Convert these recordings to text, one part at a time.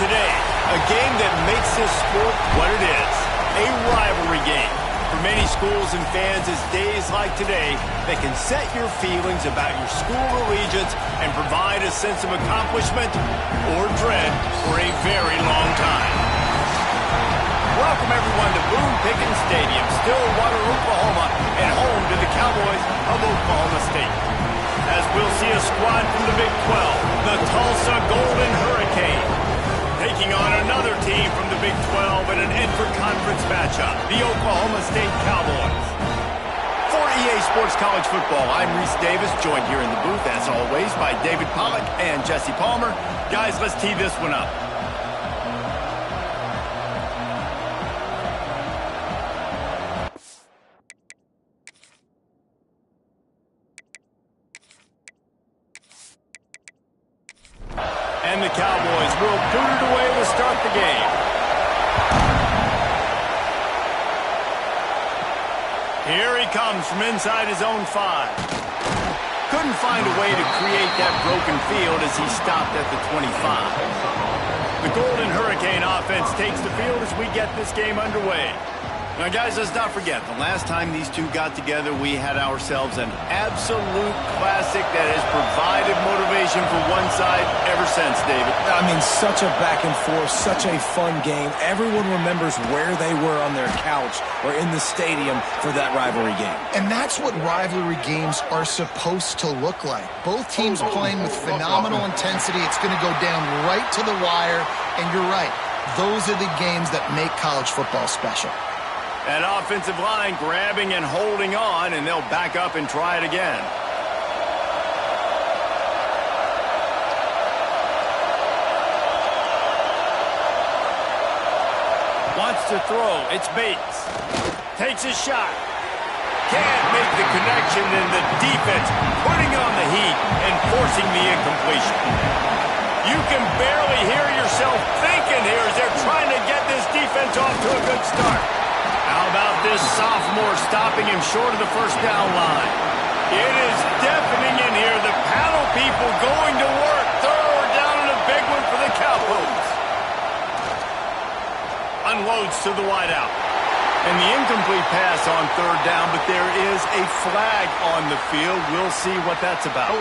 today, a game that makes this sport what it is, a rivalry game. For many schools and fans, it's days like today that can set your feelings about your school allegiance and provide a sense of accomplishment or dread for a very long time. Welcome everyone to Boone Pickens Stadium, Stillwater, Oklahoma, and home to the Cowboys of Oklahoma State. As we'll see a squad from the Big 12, the Tulsa Golden Hurricane, taking on another team from the Big 12 in an intra-conference matchup, the Oklahoma State Cowboys. For EA Sports College Football, I'm Reese Davis, joined here in the booth, as always, by David Pollack and Jesse Palmer. Guys, let's tee this one up. And the Cowboys will put it away to start the game. Here he comes from inside his own 5. Couldn't find a way to create that broken field as he stopped at the 25. The Golden Hurricane offense takes the field as we get this game underway. Now, guys, let's not forget, the last time these two got together, we had ourselves an absolute classic that has provided motivation for one side ever since, David. I mean, such a back and forth, such a fun game. Everyone remembers where they were on their couch or in the stadium for that rivalry game. And that's what rivalry games are supposed to look like. Both teams playing with phenomenal intensity. It's going to go down right to the wire, and you're right. Those are the games that make college football special. That offensive line grabbing and holding on, and they'll back up and try it again. Wants to throw. It's Bates. Takes a shot. Can't make the connection, and the defense putting on the heat and forcing the incompletion. You can barely hear yourself thinking here as they're trying to get this defense off to a good start. How about this sophomore stopping him short of the first down line? It is deafening in here. The panel people going to work. Third down and a big one for the Cowboys. Unloads to the wideout. And the incomplete pass on third down, but there is a flag on the field. We'll see what that's about.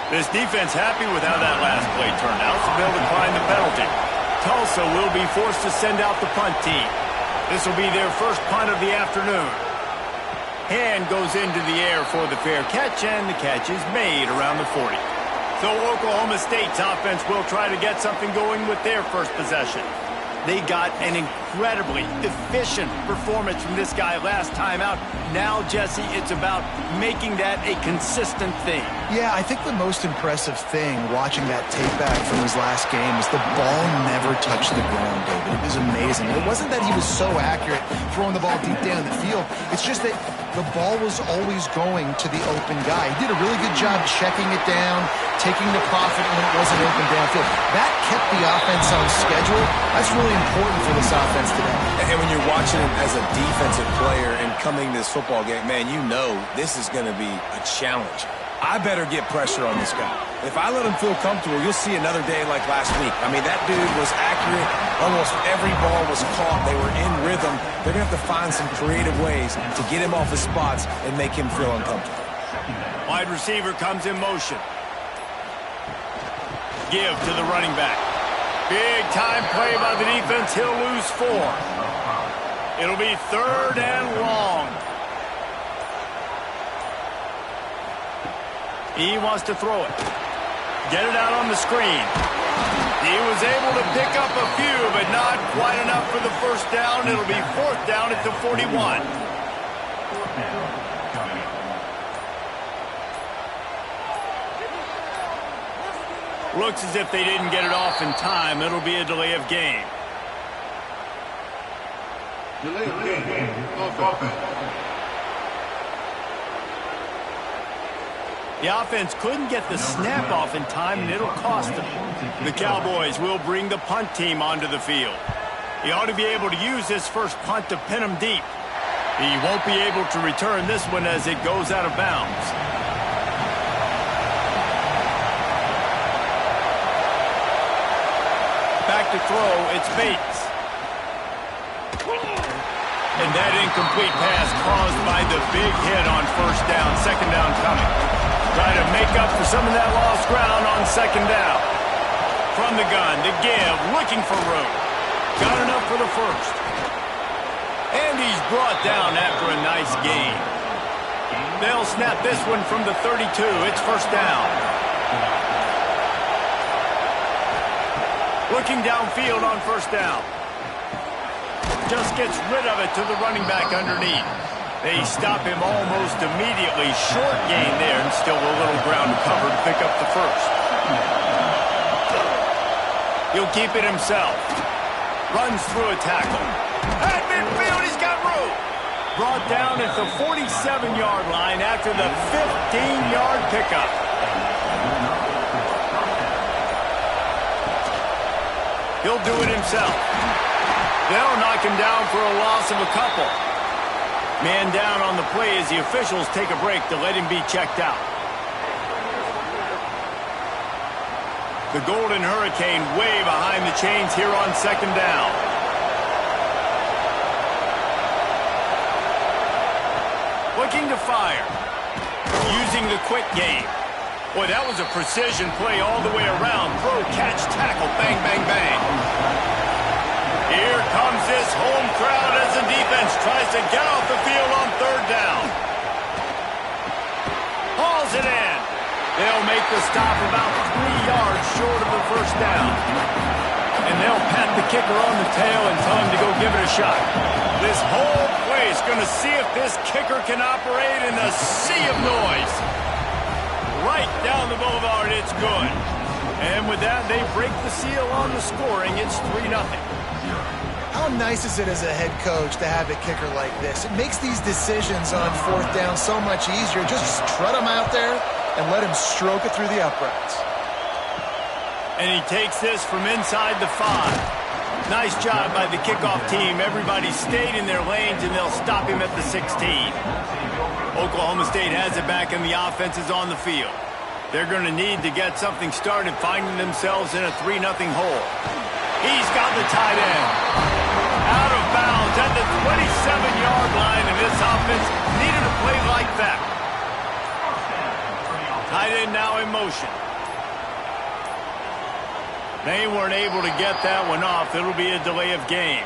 This defense happy with how that last play turned out, so they'll decline the penalty. Tulsa will be forced to send out the punt team. This will be their first punt of the afternoon. Hand goes into the air for the fair catch, and the catch is made around the 40. So Oklahoma State's offense will try to get something going with their first possession. They got an incredibly efficient performance from this guy last time out. Now, Jesse, it's about making that a consistent thing. Yeah, I think the most impressive thing watching that tape back from his last game is the ball never touched the ground, David. It was amazing. It wasn't that he was so accurate throwing the ball deep down the field. It's just that the ball was always going to the open guy. He did a really good job checking it down, taking the profit when it wasn't open downfield. That kept the offense on schedule. That's really important for this offense today. And when you're watching him as a defensive player and coming this football game, man, you know this is going to be a challenge. I better get pressure on this guy. If I let him feel comfortable, you'll see another day like last week. I mean, that dude was accurate. Almost every ball was caught. They were in rhythm. They're going to have to find some creative ways to get him off his spots and make him feel uncomfortable. Wide receiver comes in motion. Give to the running back. Big time play by the defense. He'll lose 4. It'll be third and long. He wants to throw it. Get it out on the screen. He was able to pick up a few, but not quite enough for the first down. It'll be fourth down at the 41. Looks as if they didn't get it off in time. It'll be a delay of game. Delay of game. Offense. The offense couldn't get the snap off in time, and it'll cost them. The Cowboys will bring the punt team onto the field. He ought to be able to use this first punt to pin him deep. He won't be able to return this one as it goes out of bounds. back to throw. It's Bates. And that incomplete pass caused by the big hit on first down. Second down coming. Try to make up for some of that lost ground on second down. From the gun to give, looking for room. Got enough for the first. And he's brought down after a nice gain. They'll snap this one from the 32. It's first down. Looking downfield on first down. Just gets rid of it to the running back underneath. They stop him almost immediately. Short gain there, and still a little ground to cover to pick up the first. He'll keep it himself. Runs through a tackle. At midfield, he's got room. Brought down at the 47-yard line after the 15-yard pickup. He'll do it himself. They'll knock him down for a loss of a couple. Man down on the play as the officials take a break to let him be checked out. The Golden Hurricane way behind the chains here on second down. Looking to fire. Using the quick game. Boy, that was a precision play all the way around. Throw, catch, tackle, bang, bang, bang. Here comes this home crowd as the defense tries to get off the field on third down. Hauls it in. They'll make the stop about 3 yards short of the first down. And they'll pat the kicker on the tail and tell him to go give it a shot. This whole play is going to see if this kicker can operate in the sea of noise. Right down the boulevard, it's good. And with that, they break the seal on the scoring. It's 3-0. How nice is it as a head coach to have a kicker like this? It makes these decisions on fourth down so much easier. Just trot him out there and let him stroke it through the uprights. And he takes this from inside the 5. Nice job by the kickoff team. Everybody stayed in their lanes, and they'll stop him at the 16. Oklahoma State has it back, and the offense is on the field. They're going to need to get something started, finding themselves in a 3-0 hole. He's got the tight end. Out of bounds at the 27-yard line, and this offense needed a play like that. Tight end now in motion. They weren't able to get that one off. It'll be a delay of game.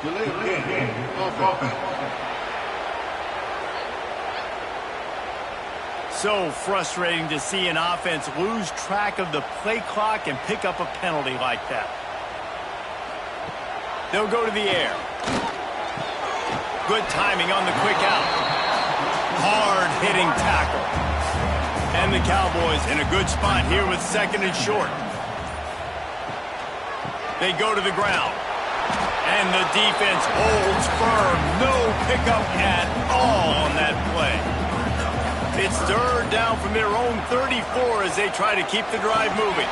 Delay of game. Offense. So frustrating to see an offense lose track of the play clock and pick up a penalty like that. They'll go to the air. Good timing on the quick out. Hard-hitting tackle. And the Cowboys in a good spot here with second and short. They go to the ground. And the defense holds firm. No pickup at all on that play. It's third down from their own 34 as they try to keep the drive moving.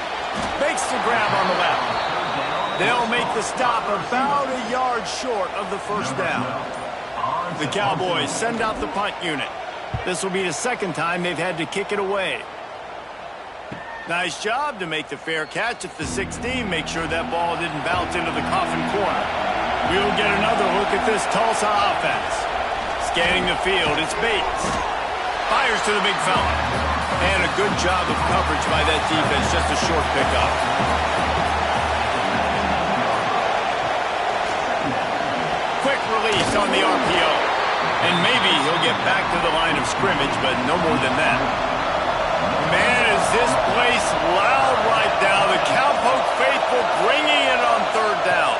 Makes the grab on the left. They'll make the stop about a yard short of the first down. The Cowboys send out the punt unit. This will be the second time they've had to kick it away. Nice job to make the fair catch at the 16. Make sure that ball didn't bounce into the coffin corner. We'll get another look at this Tulsa offense. Scanning the field, it's Bates. Fires to the big fella. And a good job of coverage by that defense. Just a short pickup. Quick release on the RPO. And maybe he'll get back to the line of scrimmage, but no more than that. Man, is this place loud right now. The Cowpoke faithful bringing it on third down.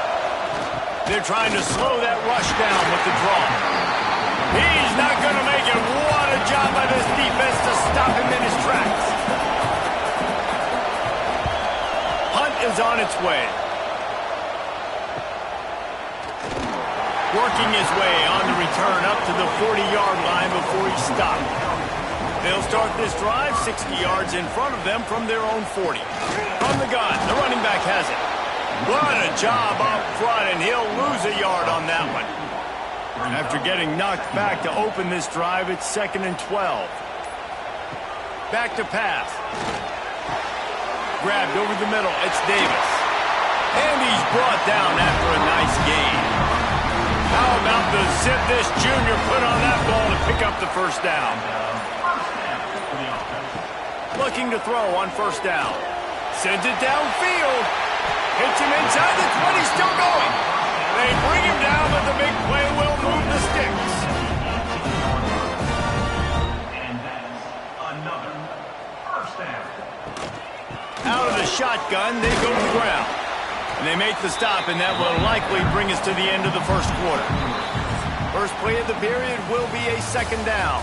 They're trying to slow that rush down with the draw. He's not going to make it. What a job by this defense to stop him in his tracks. Punt is on its way. Working his way on the return up to the 40-yard line before he stopped. They'll start this drive 60 yards in front of them from their own 40. From the gun, the running back has it. What a job up front, and he'll lose a yard on that one. After getting knocked back to open this drive, it's 2nd and 12. Back to pass. grabbed over the middle. It's Davis. And he's brought down after a nice gain. How about the zip this junior put on that ball to pick up the first down? Looking to throw on first down. Sends it downfield. Hits him inside the 20, still going. They bring him down, but the big play will move the sticks. And that's another first down. Out of the shotgun, they go to the ground. And they make the stop, and that will likely bring us to the end of the first quarter. First play of the period will be a second down.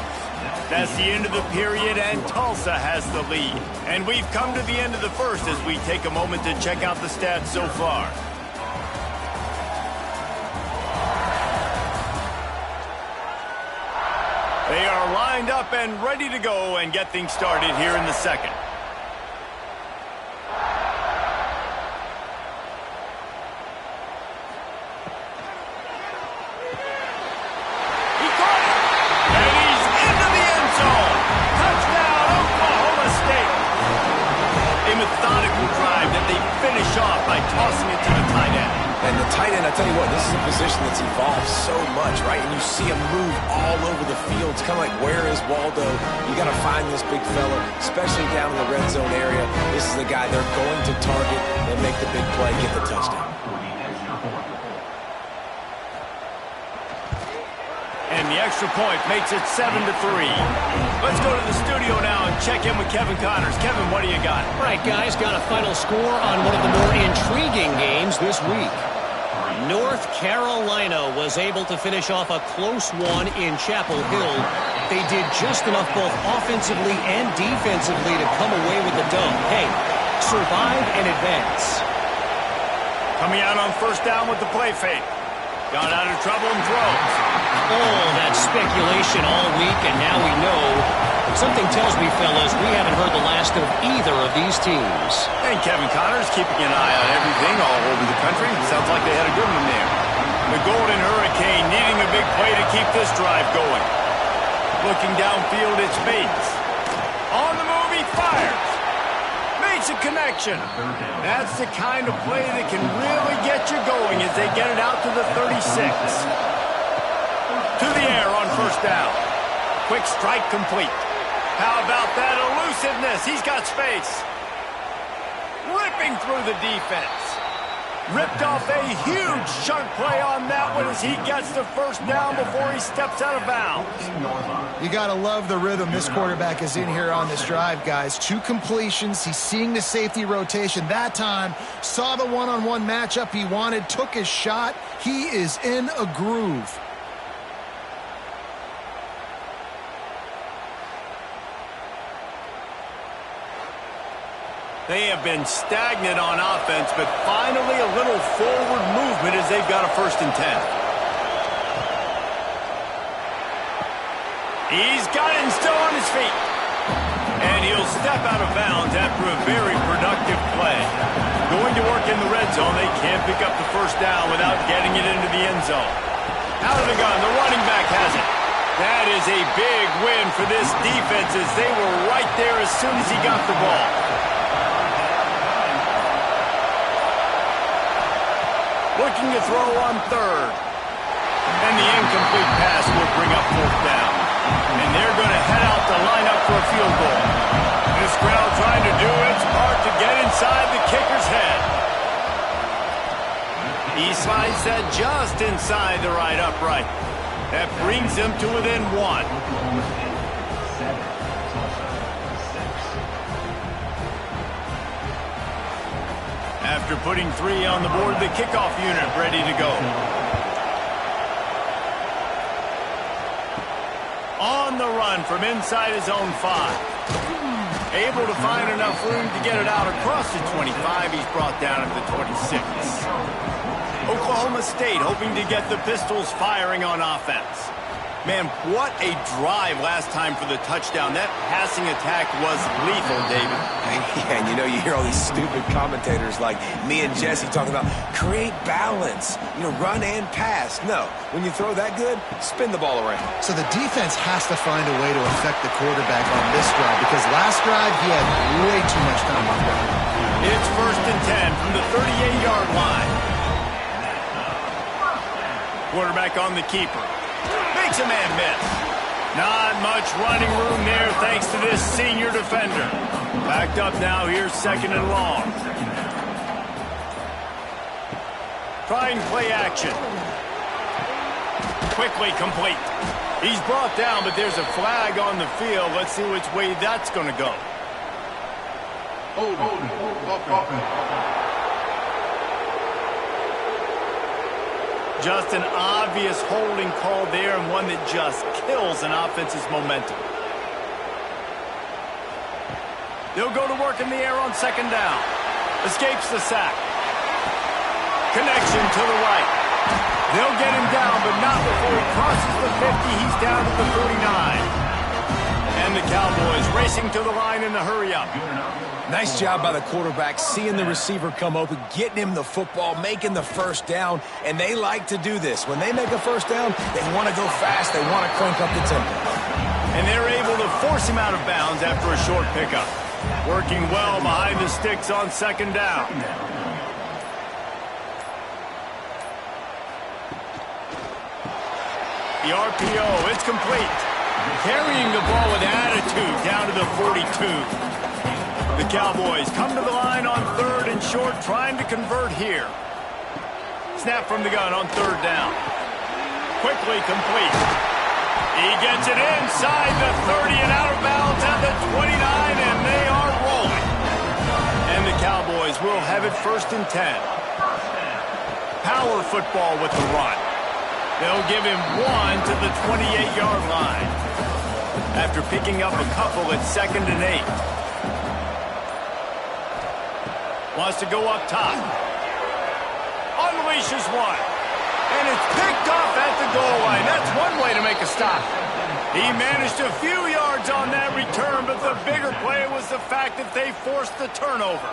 That's the end of the period, and Tulsa has the lead. And we've come to the end of the first as we take a moment to check out the stats so far. They are lined up and ready to go and get things started here in the second. Tossing it to the tight end. And the tight end, I tell you what, this is a position that's evolved so much, right? And you see him move all over the field. It's kind of like, where is Waldo? You got to find this big fella, especially down in the red zone area. This is the guy they're going to target and make the big play, get the touchdown. And the extra point makes it 7-3. Let's go to the studio now and check in with Kevin Connors. Kevin, what do you got? All right, guys, got a final score on one of the more intriguing games this week. North Carolina was able to finish off a close one in Chapel Hill. They did just enough both offensively and defensively to come away with the dub. Hey, survive and advance. Coming out on first down with the play fake. Got out of trouble and throws. Oh, that speculation all week, and now we know. Something tells me, fellas, we haven't heard the last of either of these teams. And Kevin Connors keeping an eye on everything all over the country. Sounds like they had a good one there. The Golden Hurricane needing a big play to keep this drive going. Looking downfield, it's Bates. On the move, he fires. Makes a connection. That's the kind of play that can really get you going as they get it out to the 36. To the air on first down. Quick strike complete. How about that elusiveness? He's got space. Ripping through the defense. Ripped off a huge chunk play on that one as he gets the first down before he steps out of bounds. You got to love the rhythm this quarterback is in here on this drive, guys. 2 completions. He's seeing the safety rotation. That time, saw the one-on-one matchup he wanted, took his shot. He is in a groove. They have been stagnant on offense, but finally a little forward movement as they've got a 1st and 10. He's got it and still on his feet. And he'll step out of bounds after a very productive play. Going to work in the red zone, they can't pick up the first down without getting it into the end zone. Out of the gun, the running back has it. That is a big win for this defense as they were right there as soon as he got the ball. Looking to throw on third. And the incomplete pass will bring up 4th down. And they're going to head out to line up for a field goal. This crowd trying to do its part to get inside the kicker's head. He slides that just inside the right upright. That brings them to within 1. After putting 3 on the board, the kickoff unit ready to go. On the run from inside his own 5. Able to find enough room to get it out across the 25. He's brought down at the 26. Oklahoma State hoping to get the Pistols firing on offense. Man, what a drive last time for the touchdown. That passing attack was lethal, David. Yeah, and you know, you hear all these stupid commentators like me and Jesse talking about create balance, you know, run and pass. No, when you throw that good, spin the ball around. So the defense has to find a way to affect the quarterback on this drive because last drive he had way too much time on the ground. It's 1st and 10 from the 38-yard line. Quarterback on the keeper. Makes a man miss. Not much running room there thanks to this senior defender. Backed up now, here's 2nd and long. Trying play action. Quickly complete. He's brought down, but there's a flag on the field. Let's see which way that's going to go. Just an obvious holding call there, and one that just kills an offense's momentum. They'll go to work in the air on 2nd down. Escapes the sack. Connection to the right. They'll get him down, but not before he crosses the 50. He's down at the 49. And the Cowboys racing to the line in the hurry-up. Nice job by the quarterback, seeing the receiver come open, getting him the football, making the 1st down, and they like to do this. When they make a 1st down, they want to go fast, they want to crank up the tempo. And they're able to force him out of bounds after a short pickup. Working well behind the sticks on 2nd down. The RPO, it's complete. Carrying the ball with attitude down to the 42. The Cowboys come to the line on 3rd and short, trying to convert here. Snap from the gun on 3rd down. Quickly complete. He gets it inside the 30 and out of bounds at the 29, and they are rolling. And the Cowboys will have it 1st and 10. Power football with the run. They'll give him 1 to the 28-yard line. After picking up a couple at 2nd and 8. Wants to go up top. Unleashes one. And it's picked off at the goal line. That's one way to make a stop. He managed a few yards on that return, but the bigger play was the fact that they forced the turnover.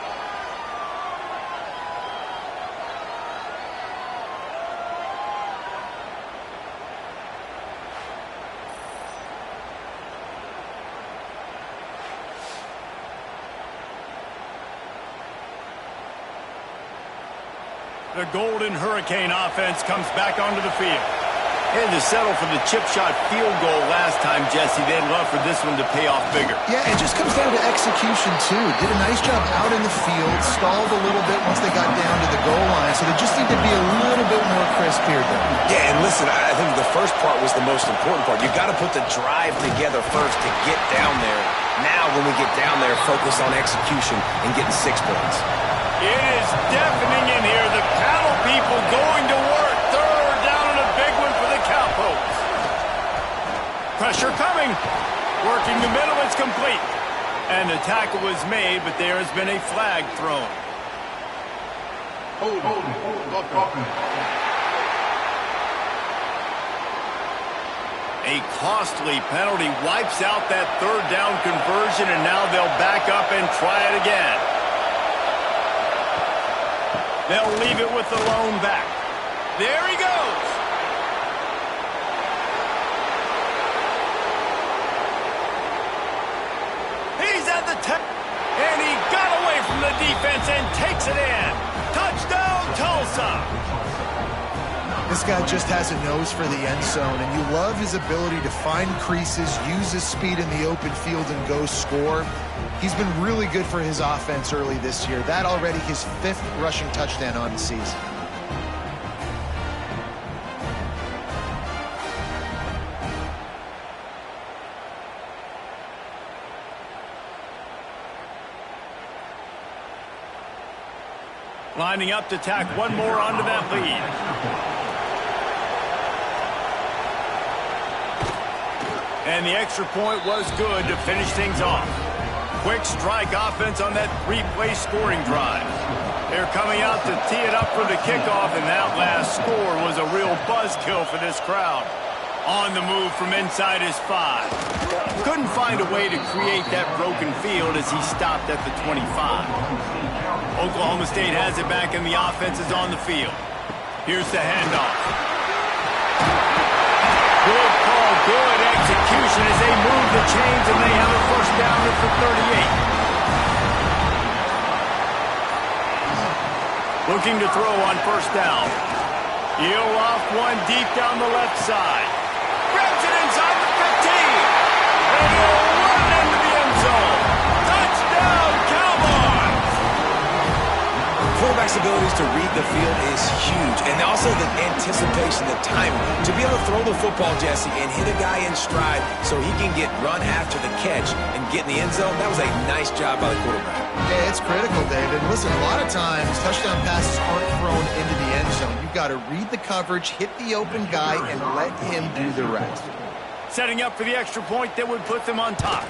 The Golden Hurricane offense comes back onto the field. They had to settle for the chip shot field goal last time, Jesse. They'd love for this one to pay off bigger. Yeah, it just comes down to execution, too. Did a nice job out in the field, stalled a little bit once they got down to the goal line, so they just need to be a little bit more crisp here, though. Yeah, and listen, I think the first part was the most important part. You got to put the drive together first to get down there. Now, when we get down there, focus on execution and getting 6 points. It is deafening in here. The cattle people going to work. 3rd down and a big one for the Cowpokes. Pressure coming. Working the middle. It's complete. And the tackle was made, but there has been a flag thrown. A costly penalty wipes out that 3rd down conversion, and now they'll back up and try it again. They'll leave it with the lone back. There he goes. He's at the 10. And he got away from the defense and takes it in. Touchdown, Tulsa. This guy just has a nose for the end zone, and you love his ability to find creases, use his speed in the open field, and go score. He's been really good for his offense early this year. That already his 5th rushing touchdown on the season. Lining up to tack one more onto that lead. And the extra point was good to finish things off. Quick strike offense on that 3-play scoring drive. They're coming out to tee it up for the kickoff, and that last score was a real buzzkill for this crowd. On the move from inside his 5. Couldn't find a way to create that broken field as he stopped at the 25. Oklahoma State has it back, and the offense is on the field. Here's the handoff. Good call, good execution as they move the chains, and they have a 1st down at the 38. Looking to throw on first down. He'll off one deep down the left side. Grabs it inside the 15. And he'll run into the end zone. Touchdown, Cowboys! Quarterback's abilities to read the field is huge, and also the anticipation, the timing. To be able to throw the football, Jesse, and hit a guy in stride so he can get run after the catch and get in the end zone, that was a nice job by the quarterback. Yeah, it's critical, David. Listen, a lot of times, touchdown passes aren't thrown into the end zone. You've got to read the coverage, hit the open guy, and let him do the rest. Setting up for the extra point that would put them on top.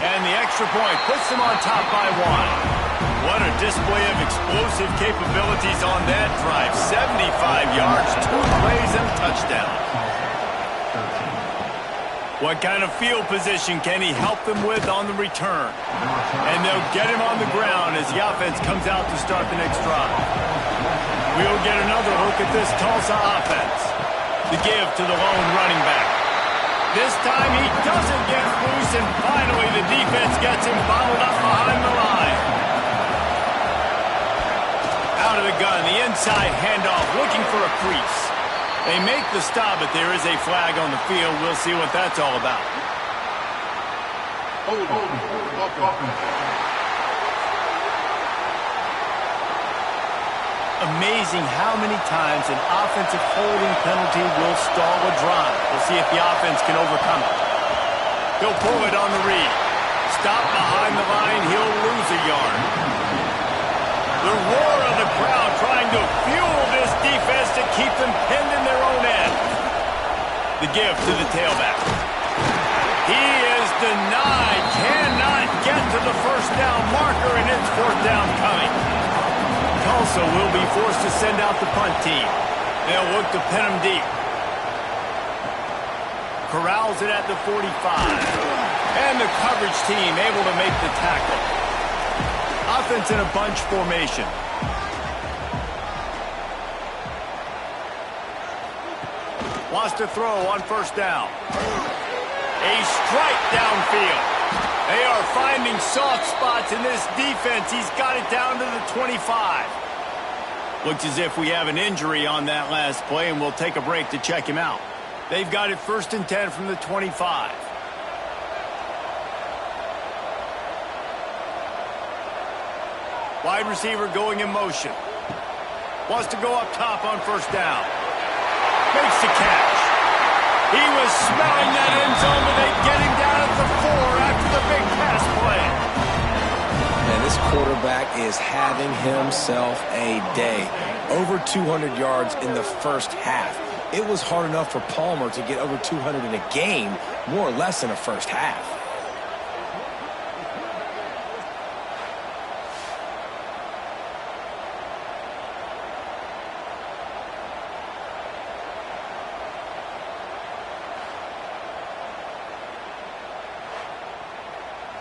And the extra point puts them on top by 1. What a display of explosive capabilities on that drive. 75 yards, 2 plays, and a touchdown. What kind of field position can he help them with on the return? And they'll get him on the ground as the offense comes out to start the next drive. We'll get another look at this Tulsa offense. The give to the lone running back. This time he doesn't get loose, and finally the defense gets him bottled up behind the line. Out of the gun, the inside handoff, looking for a crease. They make the stop, but there is a flag on the field. We'll see what that's all about. Amazing how many times an offensive holding penalty will stall a drive. We'll see if the offense can overcome it. He'll pull it on the read. Stop behind the line. He'll lose a yard. The roar of the crowd trying to fuel this defense to keep them pinned in their own end. The give to the tailback. He is denied. Cannot get to the first down marker, and it's fourth down coming. Tulsa will be forced to send out the punt team. They'll look to pin him deep. Corrals it at the 45. And the coverage team able to make the tackle. Offense in a bunch formation. Wants to throw on first down. A strike downfield. They are finding soft spots in this defense. He's got it down to the 25. Looks as if we have an injury on that last play, and we'll take a break to check him out. They've got it 1st and 10 from the 25. Wide receiver going in motion. Wants to go up top on first down. Makes the catch. He was smelling that end zone, but they get him down at the 4 after the big pass play. Man, this quarterback is having himself a day. Over 200 yards in the first half. It was hard enough for Palmer to get over 200 in a game, more or less in a first half.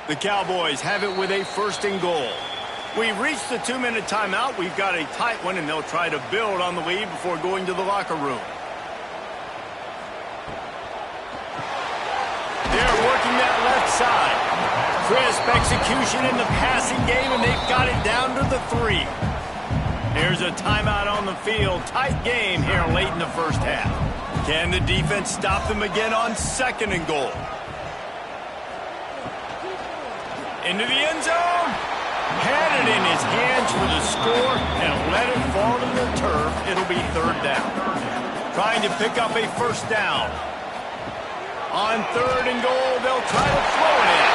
The Cowboys have it with a 1st and goal. We've reached the 2-minute timeout. We've got a tight one, and they'll try to build on the lead before going to the locker room. They're working that left side. Crisp execution in the passing game, and they've got it down to the 3. Here's a timeout on the field. Tight game here late in the first half. Can the defense stop them again on 2nd and goal? Into the end zone. Had it in his hands for the score and let it fall to the turf. It'll be 3rd down. Trying to pick up a 1st down. On 3rd and goal, they'll try to throw it in.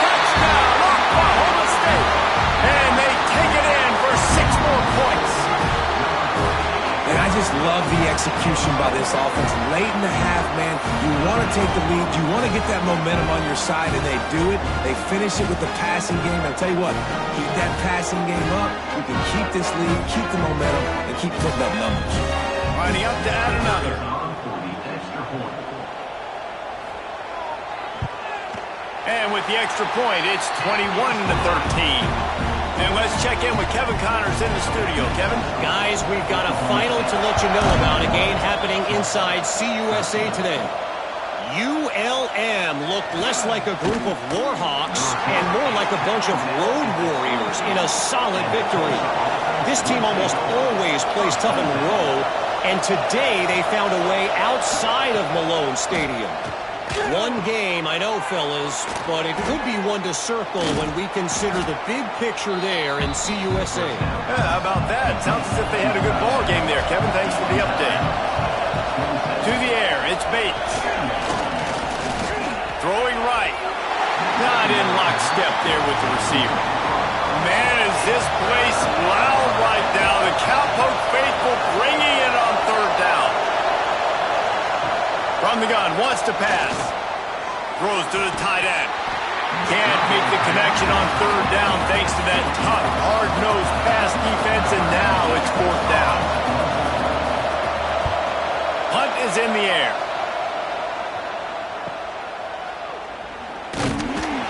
Touchdown, Oklahoma State. And they take it in for 6 more points. And I just love the execution by this offense. Late in the half, man, you want to take the lead. You want to get that momentum on your side, and they do it. They finish it with the passing game. I'll tell you what, keep that passing game up. You can keep this lead, keep the momentum, and keep putting up numbers. Lining up to add another. And with the extra point, it's 21-13. And let's check in with Kevin Connors in the studio. Kevin? Guys, we've got a final to let you know about, a game happening inside CUSA today. ULM looked less like a group of Warhawks and more like a bunch of road warriors in a solid victory. This team almost always plays tough in Monroe, and today they found a way outside of Malone Stadium. One game, I know, fellas, but it could be one to circle when we consider the big picture there in CUSA. Yeah, how about that? Sounds as if they had a good ball game there, Kevin. Thanks for the update. To the air, it's Bates. Throwing right. Not in lockstep there with the receiver. Man, is this place loud right now. The Cowpoke faithful bringing it on third down. From the gun, wants to pass. Throws to the tight end. Can't make the connection on third down thanks to that tough, hard-nosed pass defense, and now it's fourth down. Punt is in the air.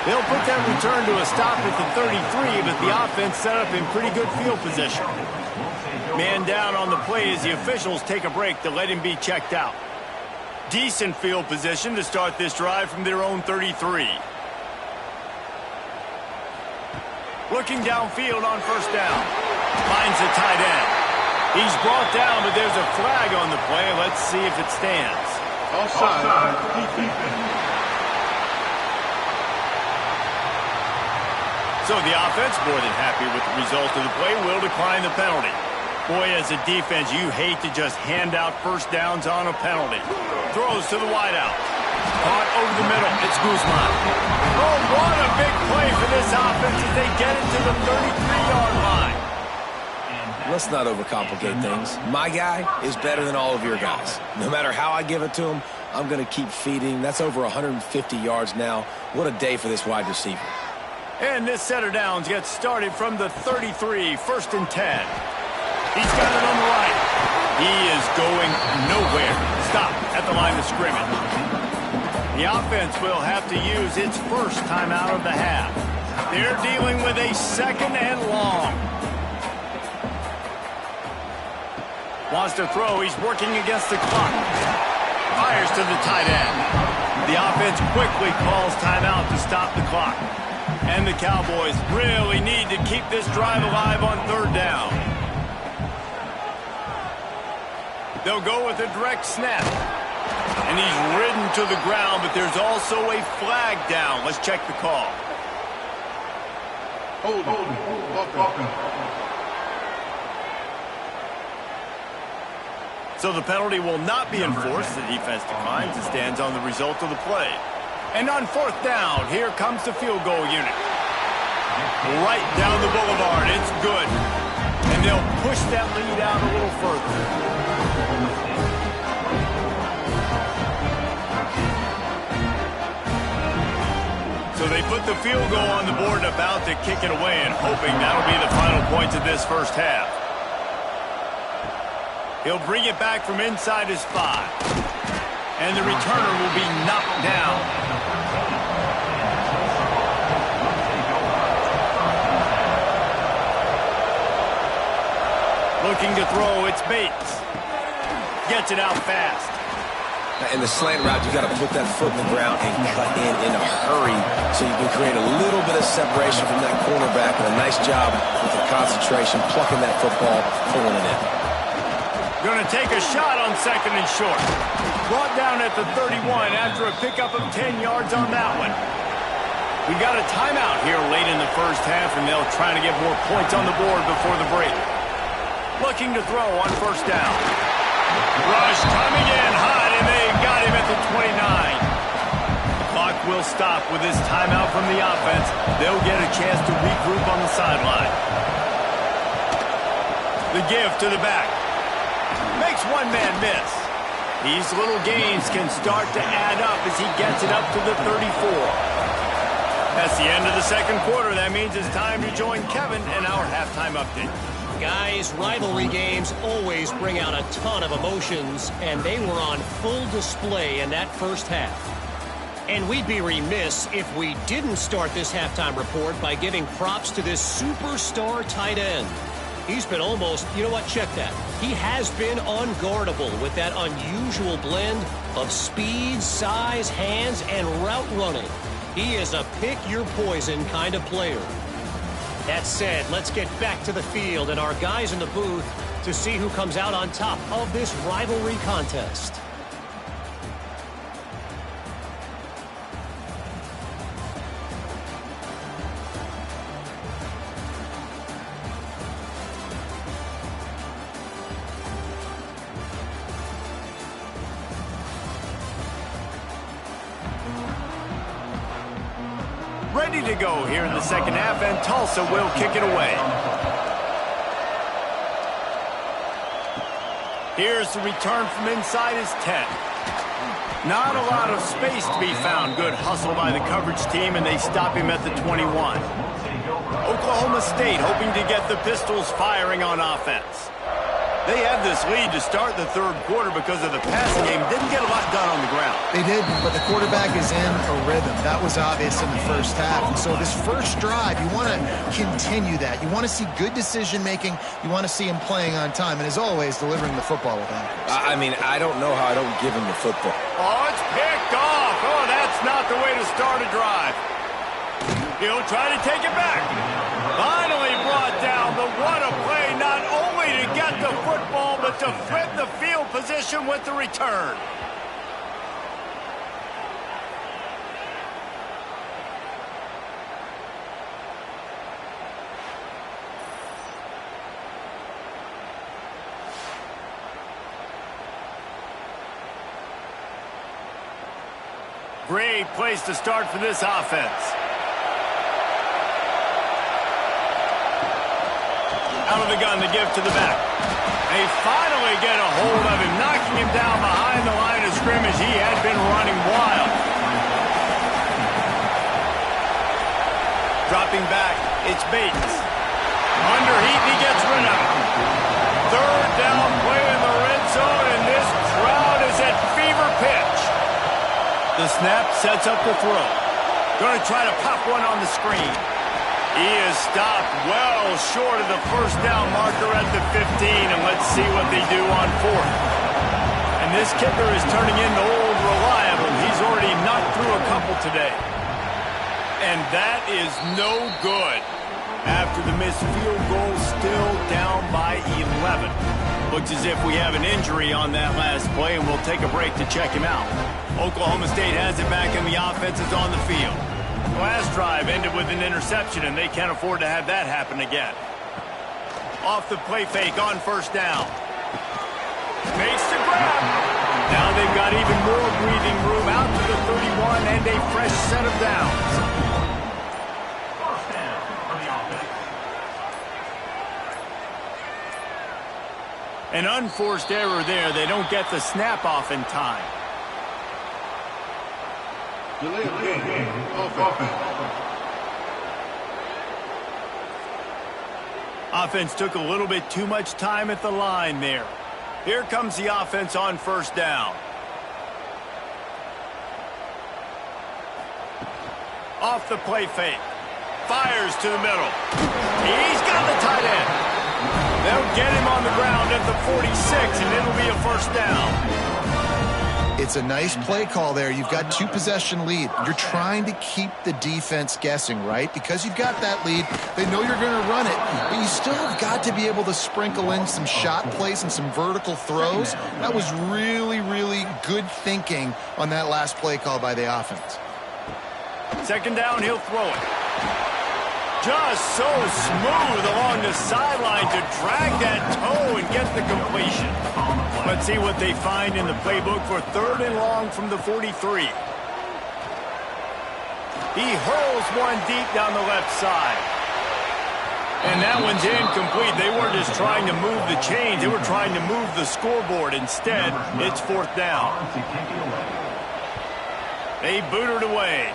They'll put that return to a stop at the 33, but the offense set up in pretty good field position. Man down on the play as the officials take a break to let him be checked out. Decent field position to start this drive from their own 33. Looking downfield on first down. Finds the tight end. He's brought down, but there's a flag on the play. Let's see if it stands. Offside. So the offense, more than happy with the result of the play, will decline the penalty. Boy, as a defense, you hate to just hand out first downs on a penalty. Throws to the wideout. Caught over the middle. It's Guzman. Oh, what a big play for this offense as they get it to the 33-yard line. Let's not overcomplicate things. My guy is better than all of your guys. No matter how I give it to him, I'm going to keep feeding. That's over 150 yards now. What a day for this wide receiver. And this set of downs gets started from the 33, first and 10. He's got it on the right. He is going nowhere. Stop at the line of scrimmage. The offense will have to use its first timeout of the half. They're dealing with a second and long. Wants to throw. He's working against the clock. Fires to the tight end. The offense quickly calls timeout to stop the clock. And the Cowboys really need to keep this drive alive on third down. They'll go with a direct snap. And he's ridden to the ground, but there's also a flag down. Let's check the call. Hold. So the penalty will not be enforced. The defense declines and stands on the result of the play. And on fourth down, here comes the field goal unit. Right down the boulevard. It's good. And they'll push that lead out a little further. So they put the field goal on the board and about to kick it away and hoping that'll be the final points of this first half. He'll bring it back from inside his 5. And the returner will be knocked down. Looking to throw, it's Bates. Gets it out fast. In the slant route, you got to put that foot in the ground and cut in a hurry so you can create a little bit of separation from that cornerback. And a nice job with the concentration, plucking that football, pulling it in. Going to take a shot on second and short. Brought down at the 31 after a pickup of 10 yards on that one. We got a timeout here late in the first half, and they'll try to get more points on the board before the break. Looking to throw on first down. Rush coming in hot, and they got him at the 29. The clock will stop with this timeout from the offense. They'll get a chance to regroup on the sideline. The give to the back. Makes one man miss. These little gains can start to add up as he gets it up to the 34. That's the end of the second quarter. That means it's time to join Kevin in our halftime update. Guys, rivalry games always bring out a ton of emotions, and they were on full display in that first half. And we'd be remiss if we didn't start this halftime report by giving props to this superstar tight end. He's been almost, you know what, check that. He has been unguardable with that unusual blend of speed, size, hands, and route running. He is a pick-your-poison kind of player. That said, let's get back to the field and our guys in the booth to see who comes out on top of this rivalry contest. Ready to go here in the second half, and Tulsa will kick it away. Here's the return from inside his 10. Not a lot of space to be found. Good hustle by the coverage team, and they stop him at the 21. Oklahoma State hoping to get the Pistols firing on offense. They had this lead to start the third quarter because of the passing game. Didn't get a lot done on the ground. They didn't, but the quarterback is in a rhythm. That was obvious in the first half. And so this first drive, you want to continue that. You want to see good decision-making. You want to see him playing on time. And as always, delivering the football with accuracy. I mean, I don't know how I don't give him the football. Oh, it's picked off. Oh, that's not the way to start a drive. He'll try to take it back. Finally brought down, but what a play, not only to get the football, but to flip the field position with the return. Great place to start for this offense. Out of the gun, the give to the back. They finally get a hold of him, knocking him down behind the line of scrimmage. He had been running wild. Dropping back, it's Bates. Under heat, he gets rid of it. Third down play in the red zone, and this crowd is at fever pitch. The snap sets up the throw. Going to try to pop one on the screen. He is stopped well short of the first down marker at the 15, and let's see what they do on fourth. And this kicker is turning into old reliable. He's already knocked through a couple today. And that is no good. After the missed field goal, still down by 11. Looks as if we have an injury on that last play, and we'll take a break to check him out. Oklahoma State has it back, and the offense is on the field. Last drive ended with an interception, and they can't afford to have that happen again. Off the play fake on first down. Makes the grab. Now they've got even more breathing room out to the 31 and a fresh set of downs. First down for the offense. An unforced error there. They don't get the snap off in time. Delay of game. Offense took a little bit too much time at the line there. Here comes the offense on first down. Off the play fake. Fires to the middle. He's got the tight end. They'll get him on the ground at the 46, and it'll be a first down. It's a nice play call there. You've got two-possession lead. You're trying to keep the defense guessing, right? Because you've got that lead, they know you're going to run it, but you still have got to be able to sprinkle in some shot plays and some vertical throws. That was really, really good thinking on that last play call by the offense. Second down, he'll throw it. Just so smooth along the sideline to drag that toe and get the completion. Let's see what they find in the playbook for third and long from the 43. He hurls one deep down the left side. And that one's incomplete. They weren't just trying to move the chains. They were trying to move the scoreboard. Instead, it's fourth down. They boot it away.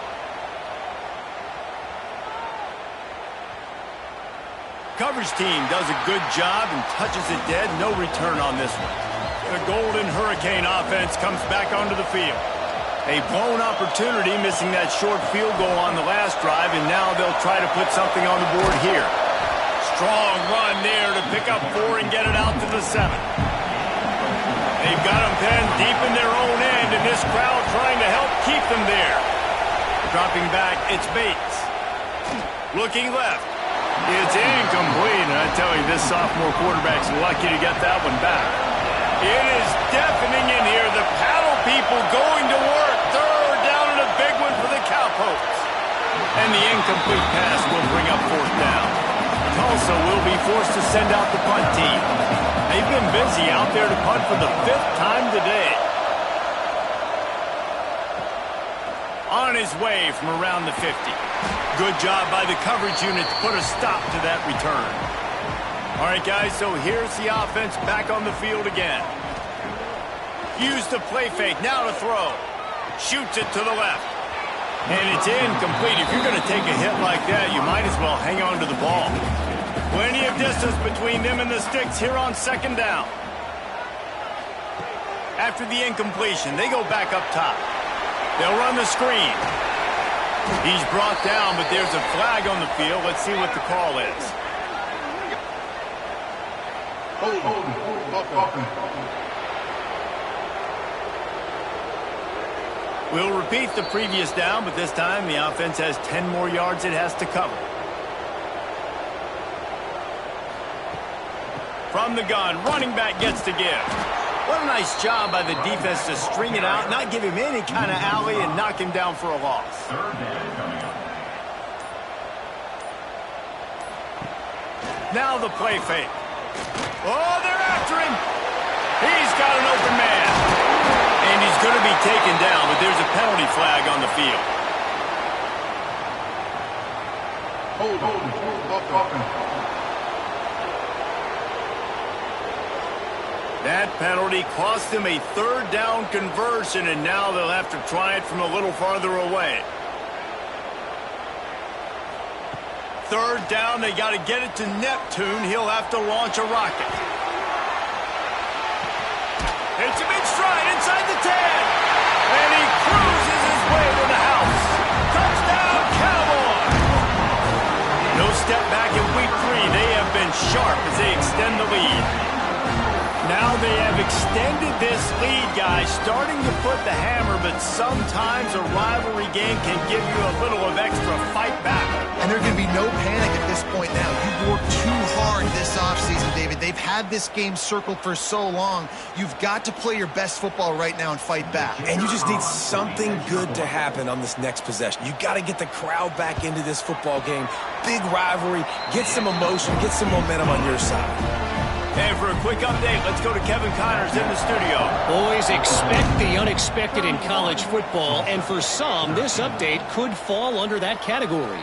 Coverage team does a good job and touches it dead. No return on this one. The Golden Hurricane offense comes back onto the field. A blown opportunity, missing that short field goal on the last drive, and now they'll try to put something on the board here. Strong run there to pick up 4 and get it out to the 7. They've got them penned deep in their own end, and this crowd trying to help keep them there. Dropping back, it's Bates. Looking left. It's incomplete, and I tell you, this sophomore quarterback's lucky to get that one back. It is deafening in here. The paddle people going to work. Third down and a big one for the Cowpokes. And the incomplete pass will bring up fourth down. Tulsa will be forced to send out the punt team. They've been busy out there to punt for the 5th time today. On his way from around the 50. Good job by the coverage unit to put a stop to that return. All right, guys, so here's the offense back on the field again. Use the play fake, now to throw. Shoots it to the left. And it's incomplete. If you're going to take a hit like that, you might as well hang on to the ball. Plenty of distance between them and the sticks here on second down. After the incompletion, they go back up top. They'll run the screen. He's brought down, but there's a flag on the field. Let's see what the call is. We'll repeat the previous down, but this time the offense has 10 more yards it has to cover. From the gun, running back gets to give. What a nice job by the defense to string it out, not give him any kind of alley, and knock him down for a loss. Now the play fake. Oh, they're after him. He's got an open man. And he's going to be taken down, but there's a penalty flag on the field. That penalty cost them a third down conversion, and now they'll have to try it from a little farther away. Third down, they got to get it to Neptune. He'll have to launch a rocket. It's a big stride inside the 10. And he cruises his way to the house. Touchdown, Cowboys! No step back in week 3. They have been sharp as they extend the lead. Now they have extended this lead, guys, starting to put the hammer, but sometimes a rivalry game can give you a little of extra fight back. And there can be no panic at this point now. You've worked too hard this offseason, David. They've had this game circled for so long. You've got to play your best football right now and fight back. And you just need something good to happen on this next possession. You got to get the crowd back into this football game. Big rivalry. Get some emotion. Get some momentum on your side. And for a quick update, let's go to Kevin Connors in the studio. Boys, expect the unexpected in college football, and for some, this update could fall under that category.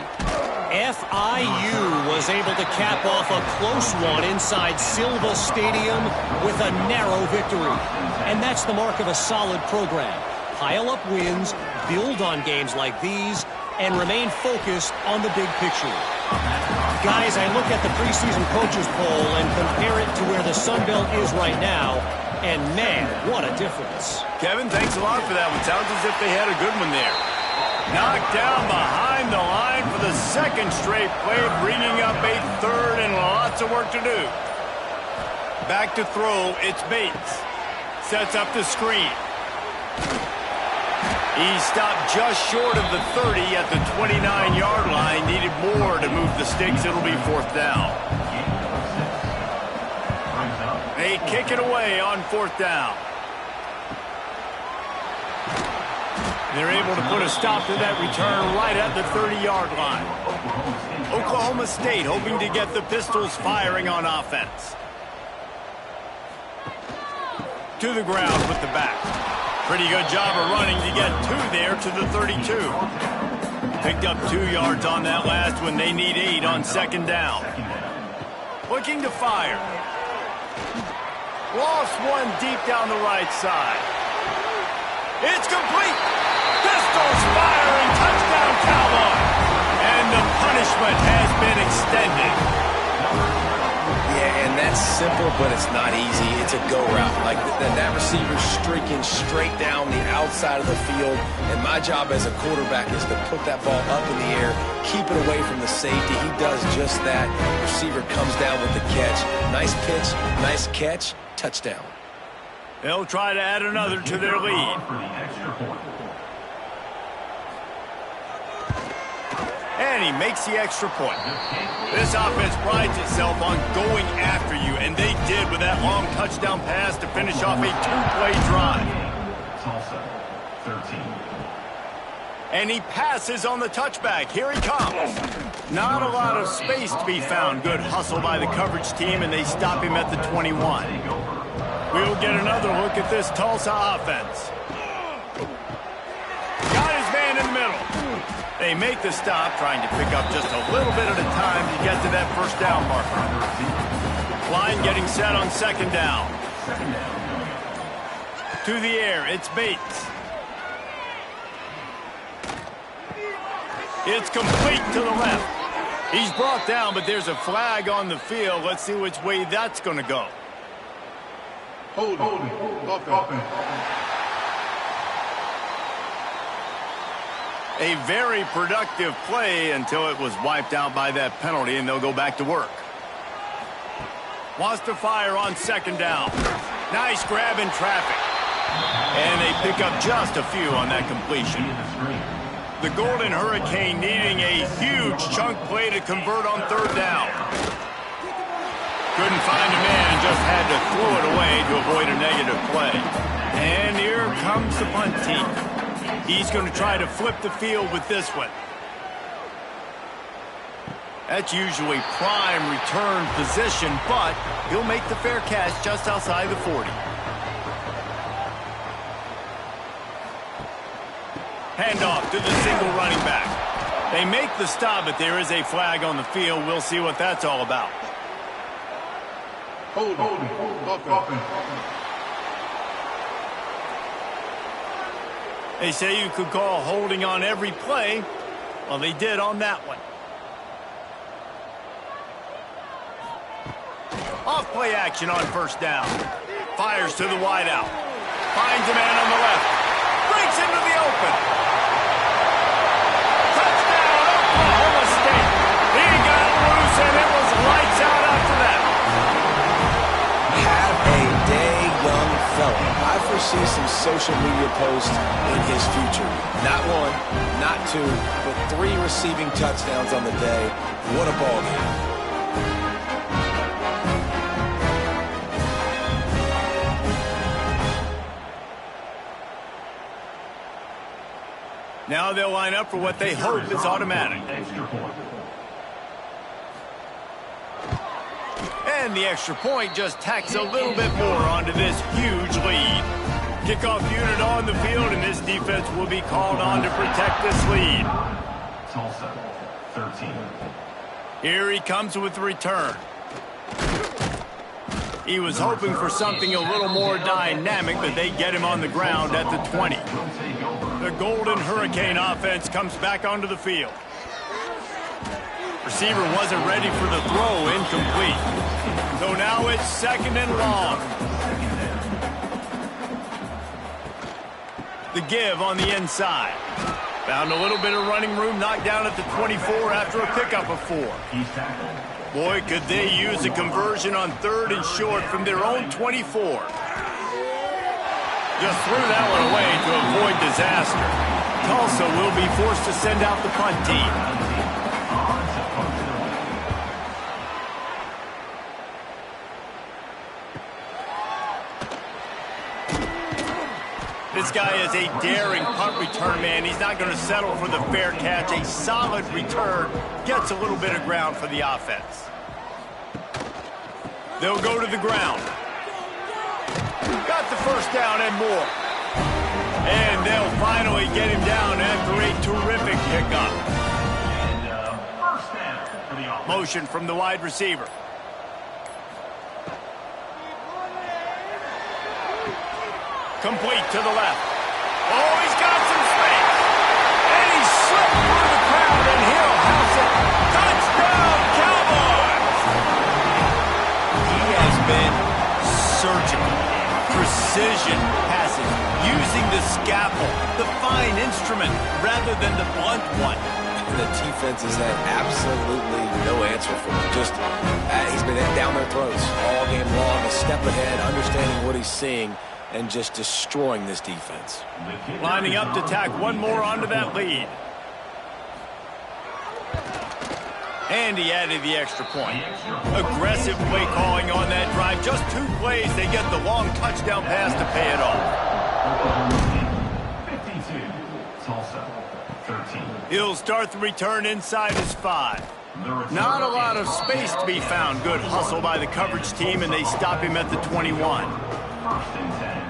FIU was able to cap off a close one inside Silva Stadium with a narrow victory. And that's the mark of a solid program. Pile up wins, build on games like these, and remain focused on the big picture. Guys, I look at the preseason coaches poll and compare it to where the Sun Belt is right now, and man, what a difference. Kevin, thanks a lot for that one. Sounds as if they had a good one there. Knocked down behind the line for the second straight play, bringing up a third and lots of work to do. Back to throw, it's Bates. Sets up the screen. He stopped just short of the 30 at the 29-yard line. Needed more to move the sticks. It'll be fourth down. They kick it away on fourth down. They're able to put a stop to that return right at the 30-yard line. Oklahoma State hoping to get the Pistols firing on offense. To the ground with the back. Pretty good job of running to get 2 there to the 32. Picked up 2 yards on that last one. They need 8 on second down. Looking to fire. Lost one deep down the right side. It's complete. Pistols firing. Touchdown, Cowboys. And the punishment has been extended. Yeah, and that's simple, but it's not easy. It's a go route. Like that receiver's streaking straight down the outside of the field, and my job as a quarterback is to put that ball up in the air, keep it away from the safety. He does just that. Receiver comes down with the catch. Nice pitch, nice catch, touchdown. They'll try to add another to their lead. And he makes the extra point. This offense prides itself on going after you, and they did with that long touchdown pass to finish off a two-play drive. Tulsa, 13. And he passes on the touchback. Here he comes. Not a lot of space to be found. Good hustle by the coverage team, and they stop him at the 21. We'll get another look at this Tulsa offense. Got his man in the middle. They make the stop, trying to pick up just a little bit at a time to get to that first down marker. Line getting set on second down. To the air, it's Bates. It's complete to the left. He's brought down, but there's a flag on the field. Let's see which way that's going to go. Hold on. A very productive play until it was wiped out by that penalty, and they'll go back to work. Wants to fire on second down. Nice grab in traffic. And they pick up just a few on that completion. The Golden Hurricane needing a huge chunk play to convert on third down. Couldn't find a man and just had to throw it away to avoid a negative play. And here comes the punt team. He's going to try to flip the field with this one. That's usually prime return position, but he'll make the fair catch just outside the 40. Handoff to the single running back. They make the stop, but there is a flag on the field. We'll see what that's all about. Hold on. They say you could call holding on every play. Well, they did on that one. Off play action on first down. Fires to the wideout. Finds a man on the left. Breaks into the open. Touchdown, Oklahoma State. He got loose, and it was lights out after that. Have a day, young fella. I foresee some social media posts in his future. Not one, not two, but 3 receiving touchdowns on the day. What a ball game. Now they'll line up for what they hope is automatic. And the extra point just tacks a little bit more onto this huge lead. Kickoff unit on the field, and this defense will be called on to protect this lead. Tulsa, 13. Here he comes with the return. He was hoping for something a little more dynamic, but they get him on the ground at the 20. The Golden Hurricane offense comes back onto the field. Receiver wasn't ready for the throw, incomplete. So now it's second and long. The give on the inside. Found a little bit of running room, knocked down at the 24 after a pickup of 4. Boy, could they use a conversion on third and short from their own 24. Just threw that one away to avoid disaster. Tulsa will be forced to send out the punt team. This guy is a daring punt return man. He's not going to settle for the fair catch. A solid return gets a little bit of ground for the offense. They'll go to the ground. Got the first down and more. And they'll finally get him down after a terrific pickup. And first down for the offense. Motion from the wide receiver. Complete to the left. Oh, he's got some space. And he slipped through the crowd, and he'll house it. Touchdown, Cowboys! He has been surgical. Precision passes, using the scalpel, the fine instrument, rather than the blunt one. The defense has had absolutely no answer for him. Just, he's been down their throats all game long, a step ahead, understanding what he's seeing, and just destroying this defense. Lining up to tack one more onto that lead. And he added the extra point. Aggressive play calling on that drive. Just 2 plays, they get the long touchdown pass to pay it off. 52, Tulsa, 13. He'll start the return inside his 5. Not a lot of space to be found. Good hustle by the coverage team, and they stop him at the 21. First and 10.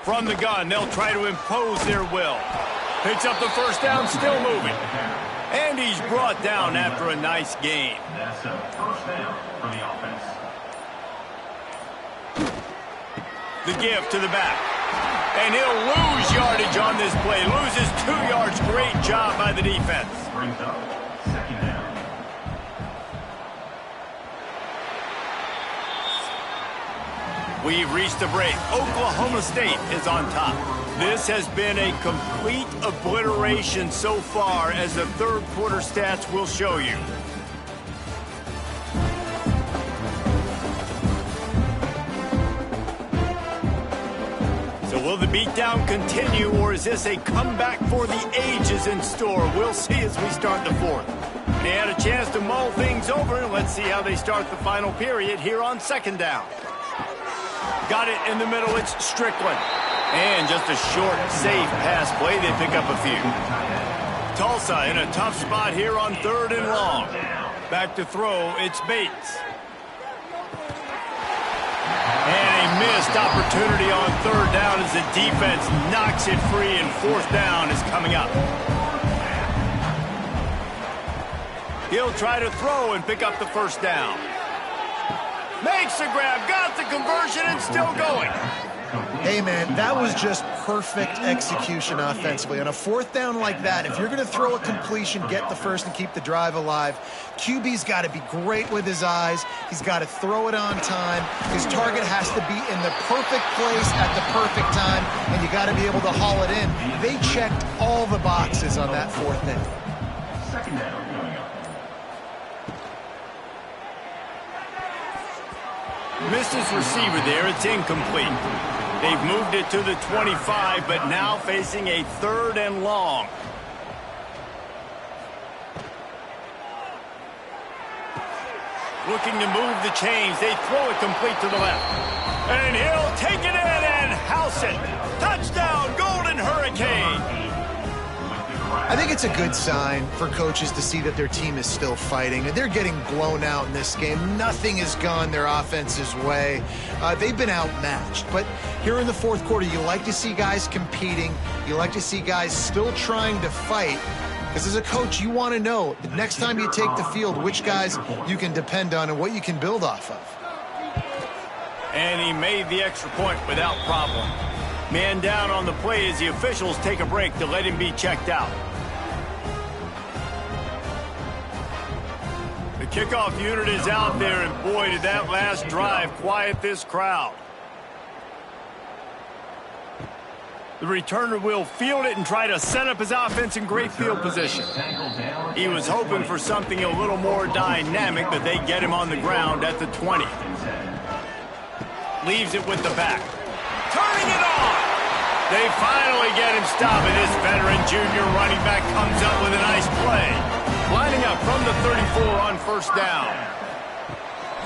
From the gun, they'll try to impose their will. Picks up the first down, still moving. And he's brought down after a nice gain. That's a first down for the offense. The give to the back. And he'll lose yardage on this play. Loses 2 yards. Great job by the defense. Brings up second down. We've reached the break. Oklahoma State is on top. This has been a complete obliteration so far, as the third quarter stats will show you. So will the beatdown continue, or is this a comeback for the ages in store? We'll see as we start the fourth. They had a chance to mull things over. Let's see how they start the final period here on second down. Got it in the middle. It's Strickland. And just a short, safe pass play. They pick up a few. Tulsa in a tough spot here on 3rd and long. Back to throw. It's Bates. And a missed opportunity on 3rd down as the defense knocks it free, and 4th down is coming up. He'll try to throw and pick up the first down. Makes the grab, got the conversion, and still going. Hey, man, that was just perfect execution offensively. On a 4th down like that, if you're going to throw a completion, get the first and keep the drive alive, QB's got to be great with his eyes. He's got to throw it on time. His target has to be in the perfect place at the perfect time, and you got to be able to haul it in. They checked all the boxes on that 4th down. Second down coming up. Missed his receiver there. It's incomplete. They've moved it to the 25, but now facing a 3rd and long. Looking to move the chains. They throw it complete to the left. And he'll take it in and house it. Touchdown, Golden Hurricane. I think it's a good sign for coaches to see that their team is still fighting. They're getting blown out in this game. Nothing has gone their offense's way. They've been outmatched. But here in the 4th quarter, you like to see guys competing. You like to see guys still trying to fight. Because as a coach, you want to know the next time you take the field, which guys you can depend on and what you can build off of. And he made the extra point without problem. Man down on the play as the officials take a break to let him be checked out. The kickoff unit is out there, and boy, did that last drive quiet this crowd. The returner will field it and try to set up his offense in great field position. He was hoping for something a little more dynamic, but they get him on the ground at the 20. Leaves it with the back. Turning it on! They finally get him stopped, and this veteran junior running back comes up with a nice play. Lining up from the 34 on 1st down.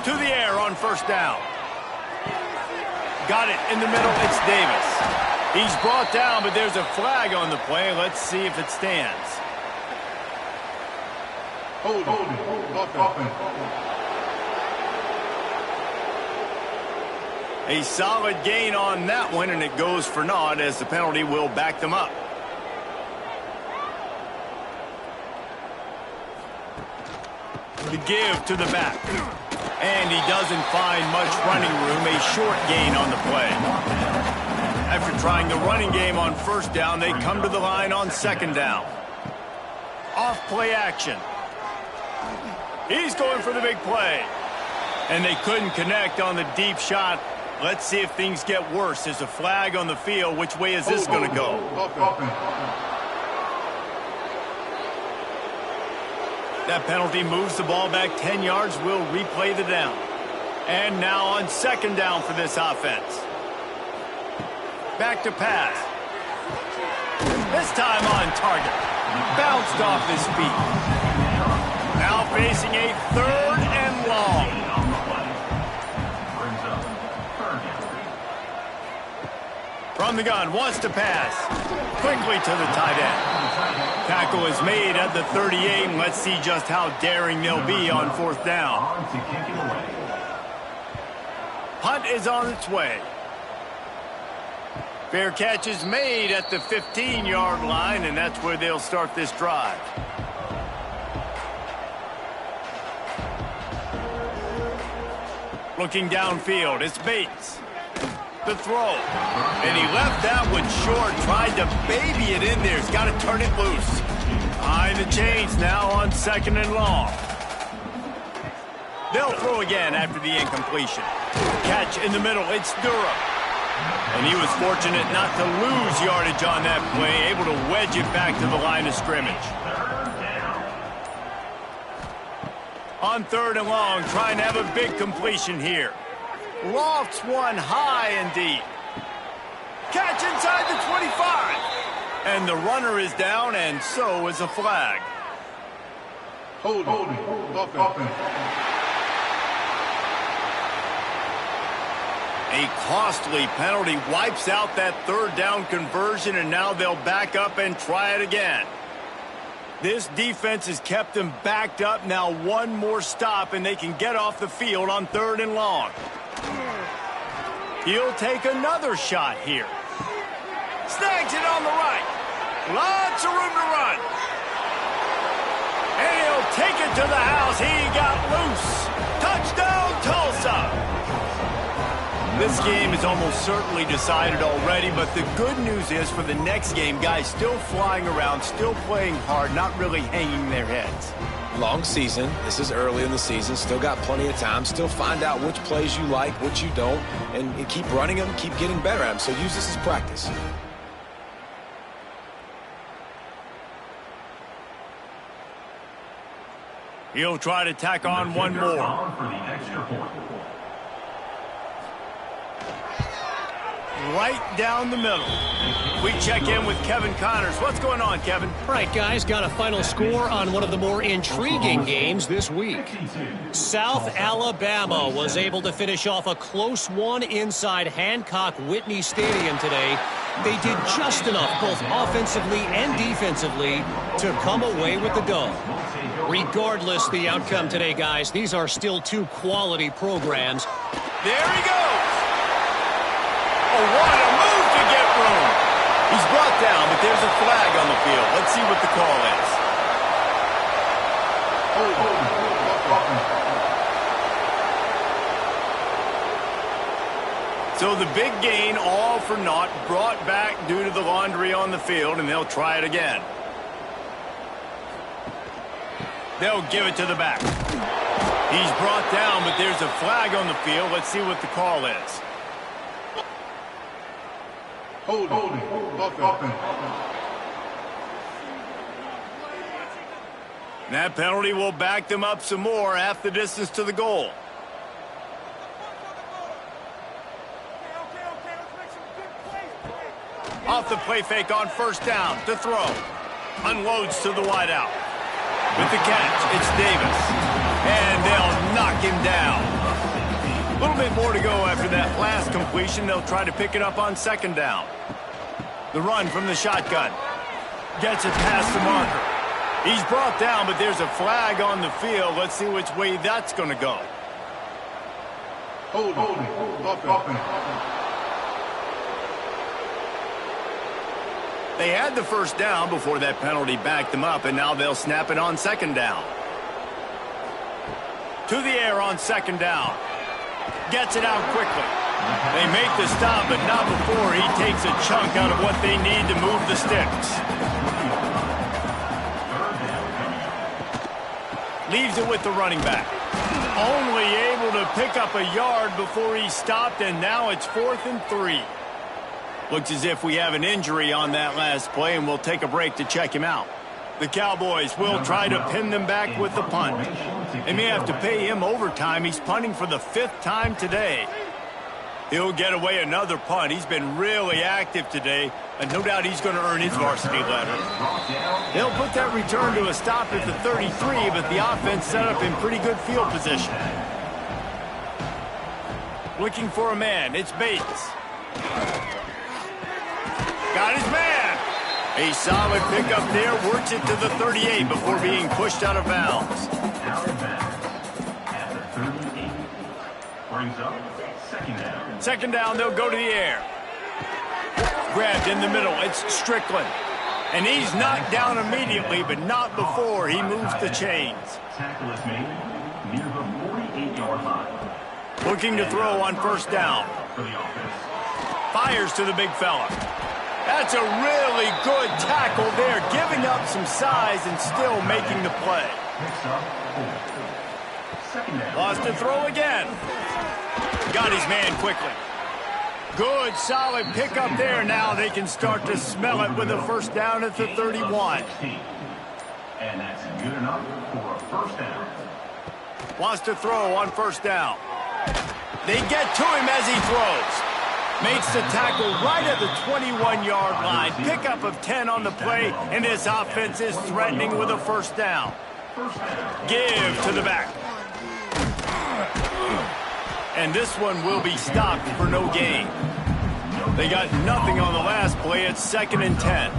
To the air on 1st down. Got it in the middle. It's Davis. He's brought down, but there's a flag on the play. Let's see if it stands. Hold it. A solid gain on that one, and it goes for naught as the penalty will back them up. The give to the back. And he doesn't find much running room. A short gain on the play. After trying the running game on 1st down, they come to the line on 2nd down. Off play action. He's going for the big play. And they couldn't connect on the deep shot. Let's see if things get worse. There's a flag on the field. Which way is this going to go? That penalty moves the ball back 10 yards. We'll replay the down. And now on 2nd down for this offense. Back to pass. This time on target. Bounced off his feet. Now facing a 3rd and long. From the gun, wants to pass. Quickly to the tight end. Tackle is made at the 38, and let's see just how daring they'll be on 4th down. Punt is on its way. Fair catch is made at the 15-yard line, and that's where they'll start this drive. Looking downfield, it's Bates. The throw. And he left that one short, tried to baby it in there. He's got to turn it loose. Behind the chains now on 2nd and long. They'll throw again after the incompletion. Catch in the middle, it's Durham. And he was fortunate not to lose yardage on that play, able to wedge it back to the line of scrimmage. On 3rd and long, trying to have a big completion here. Lofts one high and deep. Catch inside the 25. And the runner is down, and so is a flag. Holding. Offense. A costly penalty wipes out that 3rd down conversion, and now they'll back up and try it again. This defense has kept them backed up. Now one more stop, and they can get off the field on 3rd and long. He'll take another shot here. Snags it on the right. Lots of room to run. And he'll take it to the house. He got loose. Touchdown, Tulsa. This game is almost certainly decided already, but the good news is for the next game, guys still flying around, still playing hard, not really hanging their heads. Long season. This is early in the season. Still got plenty of time. Still find out which plays you like, which you don't, and keep running them, keep getting better at them. So use this as practice. He'll try to tack on one more. Right down the middle. We check in with Kevin Connors. What's going on, Kevin? All right, guys, got a final score on one of the more intriguing games this week. South Alabama was able to finish off a close one inside Hancock-Whitney Stadium today. They did just enough, both offensively and defensively, to come away with the dub. Regardless the outcome today, guys, these are still 2 quality programs. There he goes. Oh, what a move to get room. He's brought down, but there's a flag on the field. Let's see what the call is. So the big gain, all for naught, brought back due to the laundry on the field, and they'll try it again. They'll give it to the back. He's brought down, but there's a flag on the field. Let's see what the call is. Holding. Offense. That penalty will back them up some more, half the distance to the goal. Off the play fake on 1st down to throw. Unloads to the wideout. With the catch, it's Davis. And they'll knock him down. A little bit more to go after that last completion. They'll try to pick it up on 2nd down. The run from the shotgun. Gets it past the marker. He's brought down, but there's a flag on the field. Let's see which way that's going to go. Holding. Offense. They had the 1st down before that penalty backed them up, and now they'll snap it on 2nd down. To the air on 2nd down. Gets it out quickly. They make the stop, but not before he takes a chunk out of what they need to move the sticks. Leaves it with the running back. Only able to pick up a yard before he stopped, and now it's 4th and 3. Looks as if we have an injury on that last play, and we'll take a break to check him out. The Cowboys will try to pin them back with the punt. They may have to pay him overtime. He's punting for the 5th time today. He'll get away another punt. He's been really active today, and no doubt he's going to earn his varsity letter. They'll put that return to a stop at the 33, but the offense set up in pretty good field position. Looking for a man. It's Bates. Got his man. A solid pickup there. Works it to the 38 before being pushed out of bounds. Out of bounds at the 38. Brings up second down. Second down, they'll go to the air. Grabbed in the middle. It's Strickland. And he's knocked down immediately, but not before he moves the chains. Tackle is made near the 48-yard line. Looking to throw on first down. For the offense. Fires to the big fella. That's a really good tackle there, giving up some size and still making the play. Picks up 4. Second down. Lost to throw again. Got his man quickly. Good, solid pickup there. Now they can start to smell it with a first down at the 31. And that's good enough for a first down. Wants to throw on first down. They get to him as he throws. Makes the tackle right at the 21-yard line. Pickup of 10 on the play, and this offense is threatening with a first down. Give to the back. And this one will be stopped for no gain. They got nothing on the last play. It's 2nd and 10.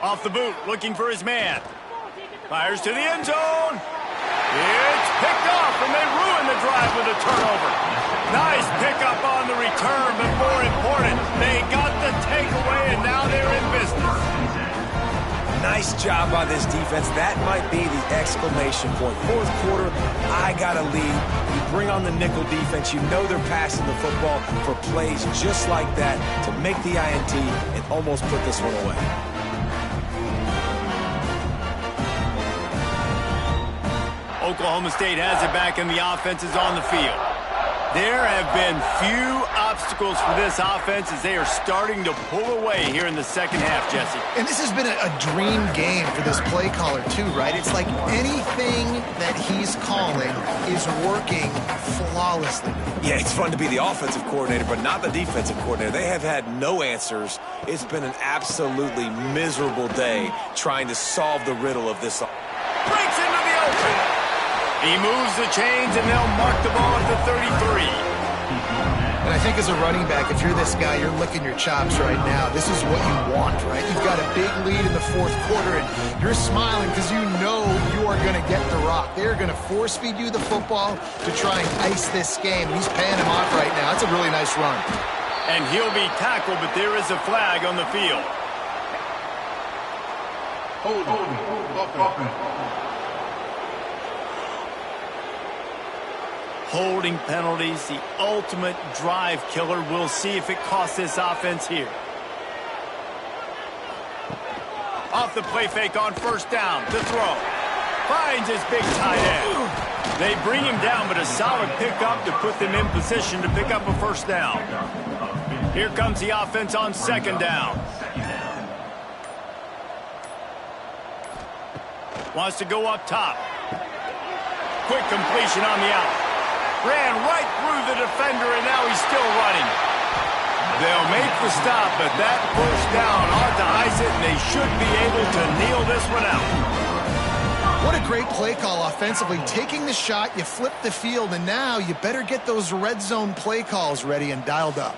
Off the boot, looking for his man. Fires to the end zone. It's picked off, and they ruin the drive with a turnover. Nice pickup on the return, but more important, they got the takeaway, and now they're in business. Nice job by this defense. That might be the exclamation point. Fourth quarter, I got a lead. You bring on the nickel defense. You know they're passing the football for plays just like that to make the INT and almost put this one away. Oklahoma State has it back, and the offense is on the field. There have been few obstacles for this offense as they are starting to pull away here in the second half, Jesse. And this has been a dream game for this play caller, too, right? It's like anything that he's calling is working flawlessly. Yeah, it's fun to be the offensive coordinator, but not the defensive coordinator. They have had no answers. It's been an absolutely miserable day trying to solve the riddle of this. Breaks into the open. He moves the chains, and they'll mark the ball at the 33. And I think as a running back, if you're this guy, you're licking your chops right now. This is what you want, right? You've got a big lead in the fourth quarter, and you're smiling because you know you are going to get the rock. They're going to force-feed you the football to try and ice this game. He's paying him off right now. That's a really nice run. And he'll be tackled, but there is a flag on the field. Holding penalties, the ultimate drive killer. We'll see if it costs this offense here. Off the play fake on first down to throw. Finds his big tight end. They bring him down, but a solid pickup to put them in position to pick up a first down. Here comes the offense on second down. Wants to go up top. Quick completion on the out. Ran right through the defender, and now he's still running. They'll make the stop, but that first down ought to ice it, and they should be able to kneel this one out. What a great play call offensively. Taking the shot, you flip the field, and now you better get those red zone play calls ready and dialed up.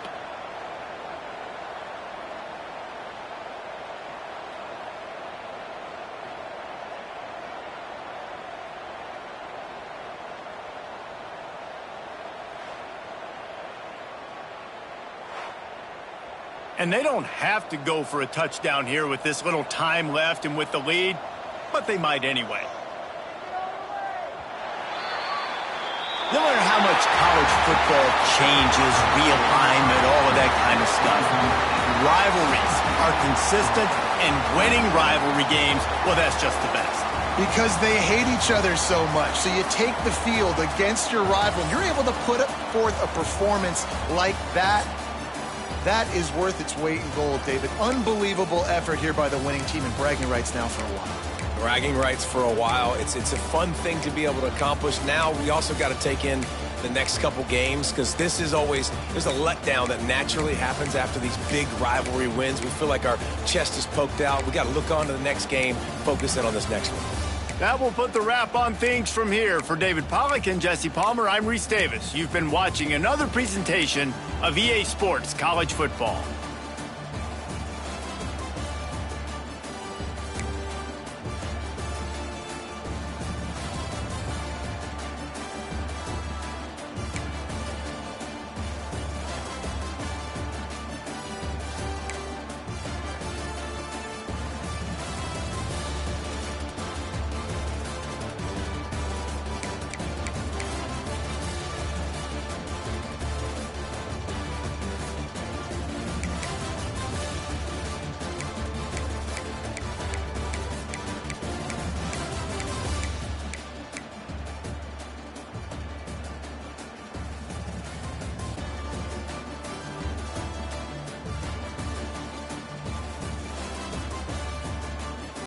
And they don't have to go for a touchdown here with this little time left and with the lead, but they might anyway. No matter how much college football changes, realignment, all of that kind of stuff, rivalries are consistent, and winning rivalry games, well, that's just the best. Because they hate each other so much. So you take the field against your rival. You're able to put forth a performance like that. That is worth its weight in gold, David. Unbelievable effort here by the winning team, and bragging rights now for a while. bragging rights for a while. It's a fun thing to be able to accomplish. Now we also got to take in the next couple games, because this is always, there's a letdown that naturally happens after these big rivalry wins. We feel like our chest is poked out. We got to look on to the next game, focus in on this next one. That will put the wrap on things from here. For David Pollack and Jesse Palmer, I'm Reese Davis. You've been watching another presentation of EA Sports College Football.